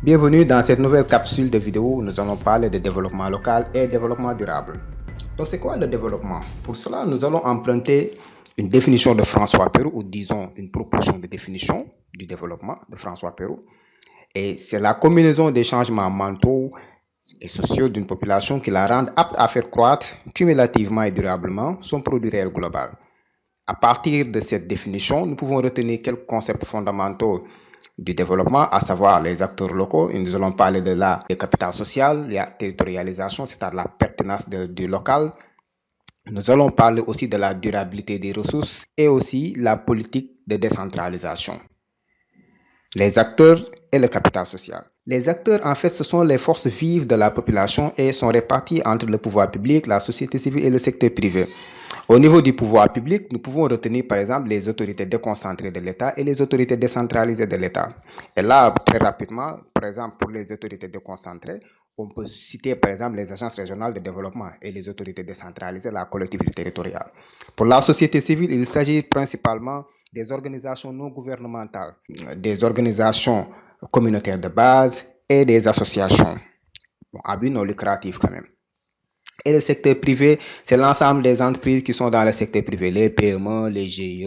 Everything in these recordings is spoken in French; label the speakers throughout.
Speaker 1: Bienvenue dans cette nouvelle capsule de vidéo où nous allons parler de développement local et développement durable. Donc c'est quoi le développement? Pour cela, nous allons emprunter une définition de François Perroux ou disons une proposition de définition du développement de François Perroux. Et c'est la combinaison des changements mentaux et sociaux d'une population qui la rend apte à faire croître cumulativement et durablement son produit réel global. À partir de cette définition, nous pouvons retenir quelques concepts fondamentaux du développement, à savoir les acteurs locaux. Et nous allons parler de la capital social, la territorialisation, c'est-à-dire la pertinence du local. Nous allons parler aussi de la durabilité des ressources et aussi la politique de décentralisation. Les acteurs et le capital social. Les acteurs, en fait, ce sont les forces vives de la population et sont répartis entre le pouvoir public, la société civile et le secteur privé. Au niveau du pouvoir public, nous pouvons retenir par exemple les autorités déconcentrées de l'État et les autorités décentralisées de l'État. Et là, très rapidement, par exemple, pour les autorités déconcentrées, on peut citer par exemple les agences régionales de développement et les autorités décentralisées, la collectivité territoriale. Pour la société civile, il s'agit principalement des organisations non gouvernementales, des organisations communautaires de base et des associations, à but non lucratif quand même. Et le secteur privé, c'est l'ensemble des entreprises qui sont dans le secteur privé, les PME, les GIE,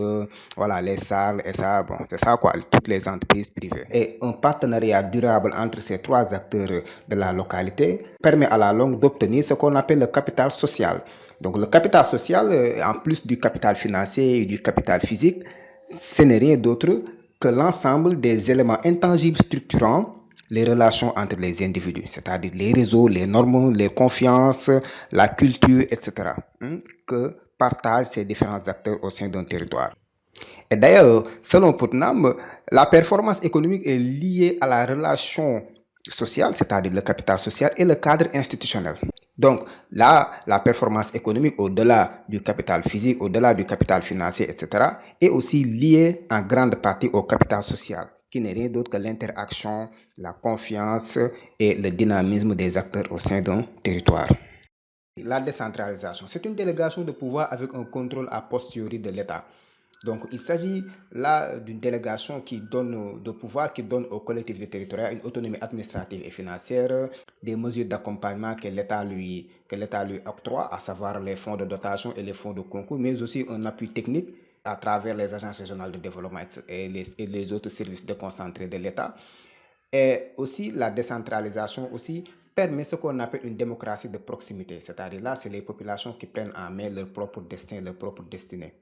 Speaker 1: voilà, les SARL, SA, bon, c'est ça quoi, toutes les entreprises privées. Et un partenariat durable entre ces trois acteurs de la localité permet à la longue d'obtenir ce qu'on appelle le capital social. Donc le capital social, en plus du capital financier et du capital physique, ce n'est rien d'autre que l'ensemble des éléments intangibles structurants les relations entre les individus, c'est-à-dire les réseaux, les normes, les confiances, la culture, etc., que partagent ces différents acteurs au sein d'un territoire. Et d'ailleurs, selon Putnam, la performance économique est liée à la relation sociale, c'est-à-dire le capital social, et le cadre institutionnel. Donc là, la performance économique, au-delà du capital physique, au-delà du capital financier, etc., est aussi liée en grande partie au capital social, qui n'est rien d'autre que l'interaction, la confiance et le dynamisme des acteurs au sein d'un territoire. La décentralisation, c'est une délégation de pouvoir avec un contrôle a posteriori de l'État. Donc, il s'agit là d'une délégation qui donne de pouvoir, qui donne aux collectivités territoriales une autonomie administrative et financière, des mesures d'accompagnement que l'État lui octroie, à savoir les fonds de dotation et les fonds de concours, mais aussi un appui technique à travers les agences régionales de développement et les autres services déconcentrés de l'État. Et aussi la décentralisation aussi permet ce qu'on appelle une démocratie de proximité. C'est-à-dire là, c'est les populations qui prennent en main leur propre destin, leur propre destinée.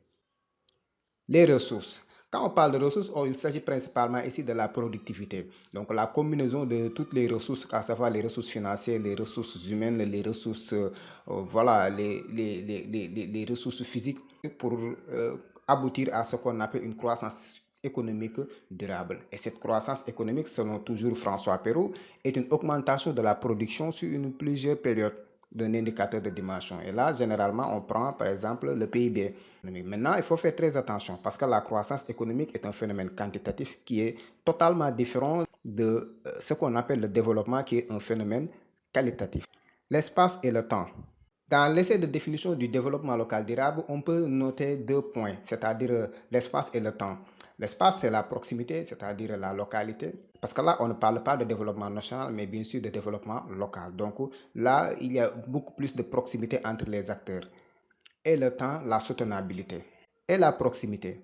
Speaker 1: Les ressources. Quand on parle de ressources, il s'agit principalement ici de la productivité. Donc la combinaison de toutes les ressources, à savoir les ressources financières, les ressources humaines, les ressources, voilà, les ressources physiques pour aboutir à ce qu'on appelle une croissance économique durable. Et cette croissance économique, selon toujours François Perroux, est une augmentation de la production sur plusieurs périodes d'un indicateur de dimension. Et là, généralement, on prend par exemple le PIB. Maintenant, il faut faire très attention parce que la croissance économique est un phénomène quantitatif qui est totalement différent de ce qu'on appelle le développement qui est un phénomène qualitatif. L'espace et le temps. Dans l'essai de définition du développement local durable, on peut noter deux points, c'est-à-dire l'espace et le temps. L'espace, c'est la proximité, c'est-à-dire la localité. Parce que là, on ne parle pas de développement national, mais bien sûr de développement local. Donc là, il y a beaucoup plus de proximité entre les acteurs. Et le temps, la soutenabilité. Et la proximité.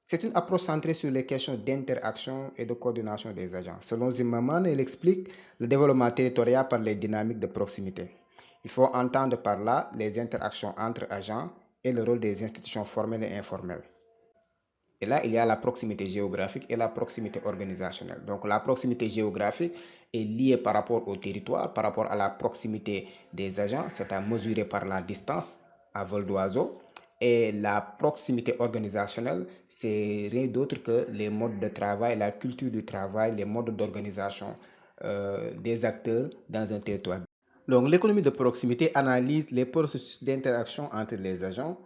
Speaker 1: C'est une approche centrée sur les questions d'interaction et de coordination des agents. Selon Zimmermann, il explique le développement territorial par les dynamiques de proximité. Il faut entendre par là les interactions entre agents et le rôle des institutions formelles et informelles. Et là, il y a la proximité géographique et la proximité organisationnelle. Donc la proximité géographique est liée par rapport au territoire, par rapport à la proximité des agents, c'est à mesurer par la distance à vol d'oiseau. Et la proximité organisationnelle, c'est rien d'autre que les modes de travail, la culture du travail, les modes d'organisation des acteurs dans un territoire. Donc l'économie de proximité analyse les processus d'interaction entre les agents.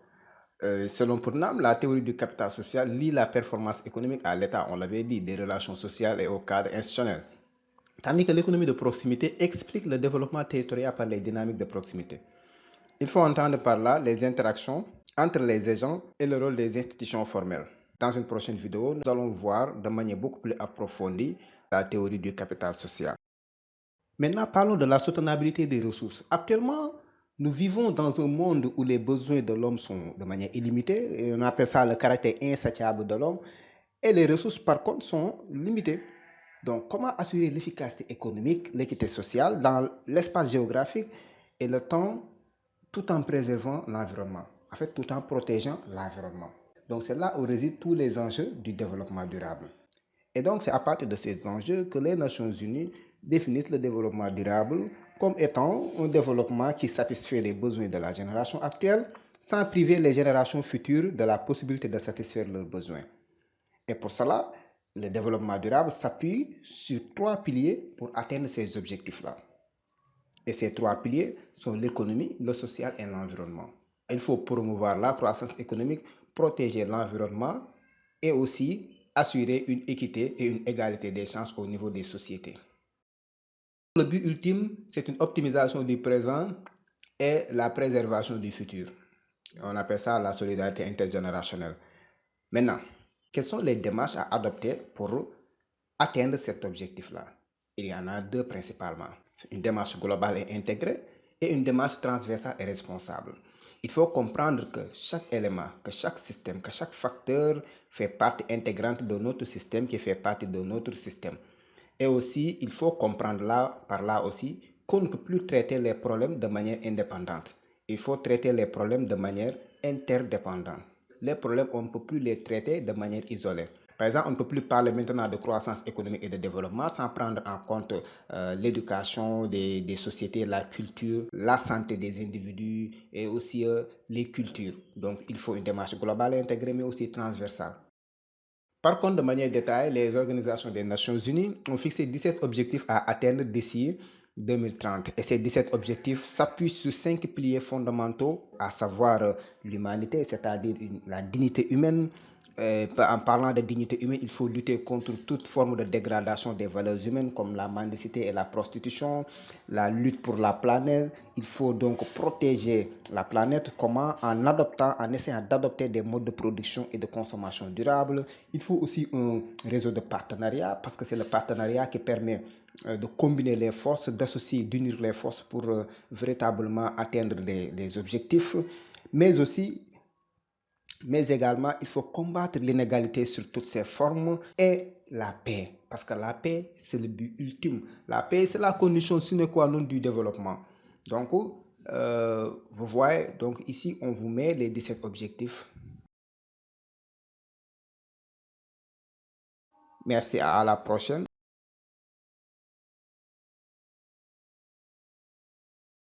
Speaker 1: Selon Putnam, la théorie du capital social lie la performance économique à l'état, on l'avait dit, des relations sociales et au cadre institutionnel. Tandis que l'économie de proximité explique le développement territorial par les dynamiques de proximité. Il faut entendre par là les interactions entre les agents et le rôle des institutions formelles. Dans une prochaine vidéo, nous allons voir de manière beaucoup plus approfondie la théorie du capital social. Maintenant, parlons de la soutenabilité des ressources. Actuellement, nous vivons dans un monde où les besoins de l'homme sont de manière illimitée, et on appelle ça le caractère insatiable de l'homme, et les ressources par contre sont limitées. Donc, comment assurer l'efficacité économique, l'équité sociale dans l'espace géographique et le temps tout en préservant l'environnement, en fait tout en protégeant l'environnement. Donc c'est là où résident tous les enjeux du développement durable. Et donc c'est à partir de ces enjeux que les Nations Unies définissent le développement durable comme étant un développement qui satisfait les besoins de la génération actuelle sans priver les générations futures de la possibilité de satisfaire leurs besoins. Et pour cela, le développement durable s'appuie sur trois piliers pour atteindre ces objectifs-là. Et ces trois piliers sont l'économie, le social et l'environnement. Il faut promouvoir la croissance économique, protéger l'environnement et aussi assurer une équité et une égalité des chances au niveau des sociétés. Le but ultime, c'est une optimisation du présent et la préservation du futur. On appelle ça la solidarité intergénérationnelle. Maintenant, quelles sont les démarches à adopter pour atteindre cet objectif-là? Il y en a deux principalement. C'est une démarche globale et intégrée et une démarche transversale et responsable. Il faut comprendre que chaque élément, que chaque système, que chaque facteur fait partie intégrante de notre système qui fait partie de notre système. Et aussi, il faut comprendre par là aussi qu'on ne peut plus traiter les problèmes de manière indépendante. Il faut traiter les problèmes de manière interdépendante. Les problèmes, on ne peut plus les traiter de manière isolée. Par exemple, on ne peut plus parler maintenant de croissance économique et de développement sans prendre en compte l'éducation des sociétés, la culture, la santé des individus et aussi les cultures. Donc, il faut une démarche globale et intégrée, mais aussi transversale. Par contre, de manière détaillée, les organisations des Nations Unies ont fixé 17 objectifs à atteindre d'ici 2030. Et ces 17 objectifs s'appuient sur 5 piliers fondamentaux, à savoir l'humanité, c'est-à-dire la dignité humaine. En parlant de dignité humaine, il faut lutter contre toute forme de dégradation des valeurs humaines comme la mendicité et la prostitution, la lutte pour la planète. Il faut donc protéger la planète. Comment? En essayant d'adopter des modes de production et de consommation durables. Il faut aussi un réseau de partenariat parce que c'est le partenariat qui permet de combiner les forces, d'associer, d'unir les forces pour véritablement atteindre les objectifs. Mais aussi mais également, il faut combattre l'inégalité sur toutes ses formes et la paix. Parce que la paix, c'est le but ultime. La paix, c'est la condition sine qua non du développement. Donc, vous voyez, donc ici, on vous met les 17 objectifs. Merci, à la prochaine.